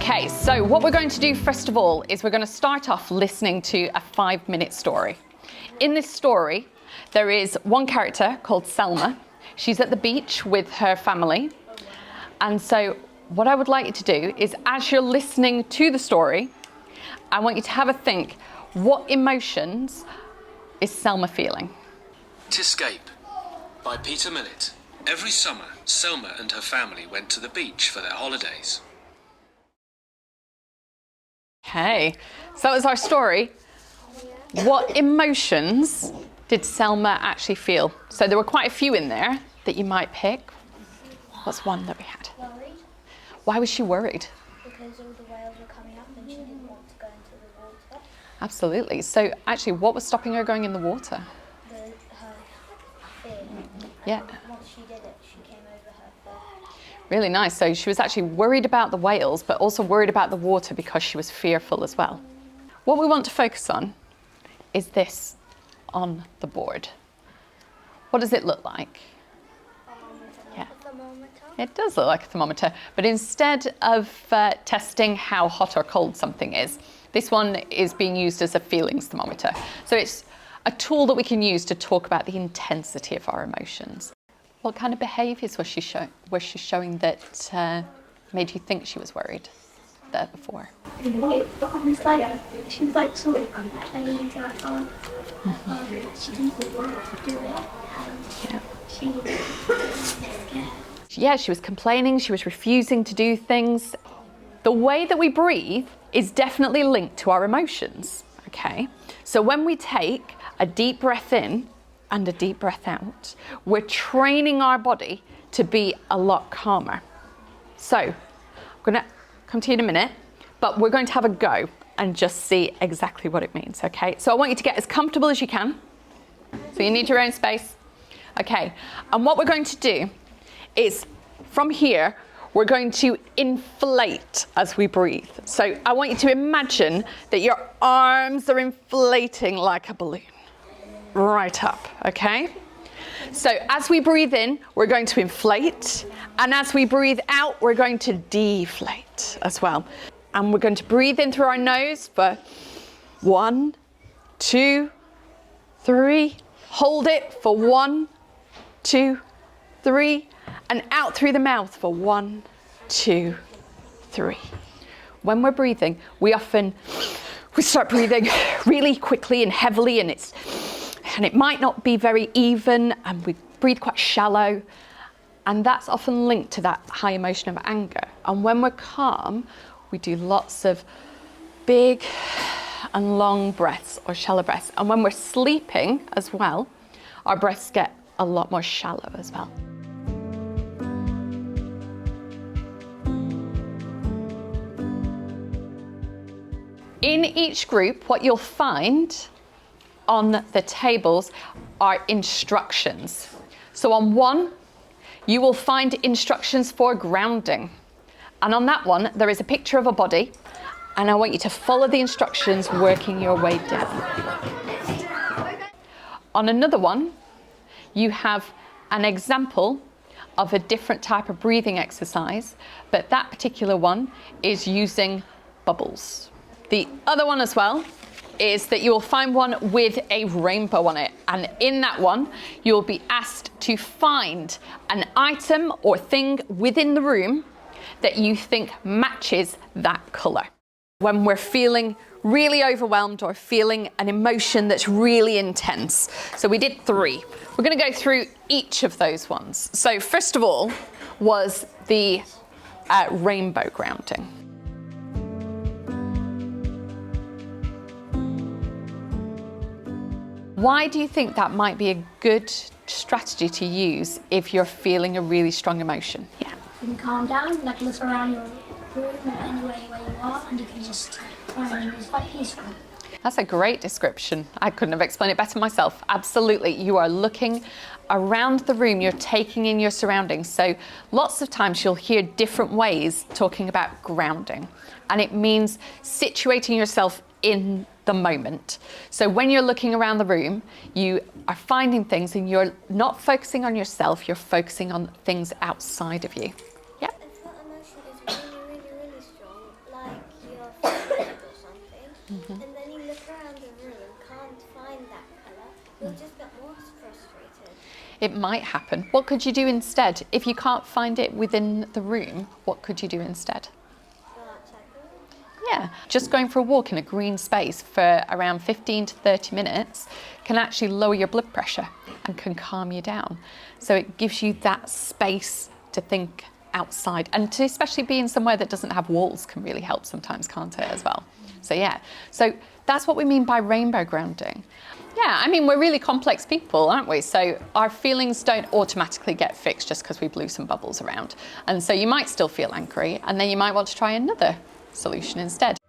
Okay, so what we're going to do first of all is we're going to start off listening to a 5-minute story. In this story, there is one character called Selma. She's at the beach with her family. And so what I would like you to do is, as you're listening to the story, I want you to have a think, what emotions is Selma feeling? Escape by Peter Millett. Every summer, Selma and her family went to the beach for their holidays. Okay, so that was our story. What emotions did Selma actually feel? So there were quite a few in there that you might pick. What's one that we had? Worried. Why was she worried? Because all the whales were coming up and she didn't want to go into the water. Absolutely. So actually, what was stopping her going in the water? Her fear. Yeah. Once she did it, she came over her fear. Really nice. So she was actually worried about the whales, but also worried about the water because she was fearful as well. What we want to focus on is this on the board. What does it look like? Yeah. A thermometer. It does look like a thermometer, but instead of testing how hot or cold something is, this one is being used as a feelings thermometer. So it's a tool that we can use to talk about the intensity of our emotions. What kind of behaviours was she showing that made you think she was worried there before? She was like sort of complaining to her father. She didn't want to do it. Yeah. She was scared. Yeah, she was complaining, she was refusing to do things. The way that we breathe is definitely linked to our emotions, okay? So when we take a deep breath in and a deep breath out, we're training our body to be a lot calmer. So I'm gonna come to you in a minute, but we're going to have a go and just see exactly what it means, okay? So I want you to get as comfortable as you can. So you need your own space. Okay, and what we're going to do is, from here, we're going to inflate as we breathe. So I want you to imagine that your arms are inflating like a balloon, right up, okay? So as we breathe in, we're going to inflate, and as we breathe out, we're going to deflate as well. And we're going to breathe in through our nose for 1, 2, 3, hold it for 1, 2, 3, and out through the mouth for 1, 2, 3. When we're breathing, we start breathing really quickly and heavily, and it might not be very even, and we breathe quite shallow, and that's often linked to that high emotion of anger. And when we're calm, we do lots of big and long breaths or shallow breaths. And when we're sleeping as well, our breaths get a lot more shallow as well. In each group, what you'll find on the tables are instructions. So on one, you will find instructions for grounding. And on that one, there is a picture of a body, and I want you to follow the instructions working your way down. On another one, you have an example of a different type of breathing exercise, but that particular one is using bubbles. The other one as well is that you will find one with a rainbow on it, and in that one you'll be asked to find an item or thing within the room that you think matches that colour. When we're feeling really overwhelmed or feeling an emotion that's really intense. So we did 3. We're going to go through each of those ones. So first of all was the rainbow grounding. Why do you think that might be a good strategy to use if you're feeling a really strong emotion? Yeah. You can calm down, like look around your room or anywhere where you are, and you can just find it. It's quite peaceful. That's a great description. I couldn't have explained it better myself. Absolutely. You are looking around the room, you're taking in your surroundings. So lots of times you'll hear different ways talking about grounding, and it means situating yourself in the moment. So when you're looking around the room, you are finding things and you're not focusing on yourself, you're focusing on things outside of you. Yeah. If that emotion is really, really, really strong, might happen. What could you do instead? If you can't find it within the room, what could you do instead? Yeah, just going for a walk in a green space for around 15 to 30 minutes can actually lower your blood pressure and can calm you down. So it gives you that space to think outside, and to especially be in somewhere that doesn't have walls can really help sometimes, can't it, as well? So yeah, so that's what we mean by rainbow grounding. Yeah, I mean, we're really complex people, aren't we? So our feelings don't automatically get fixed just because we blew some bubbles around. And so you might still feel angry, and then you might want to try another solution instead.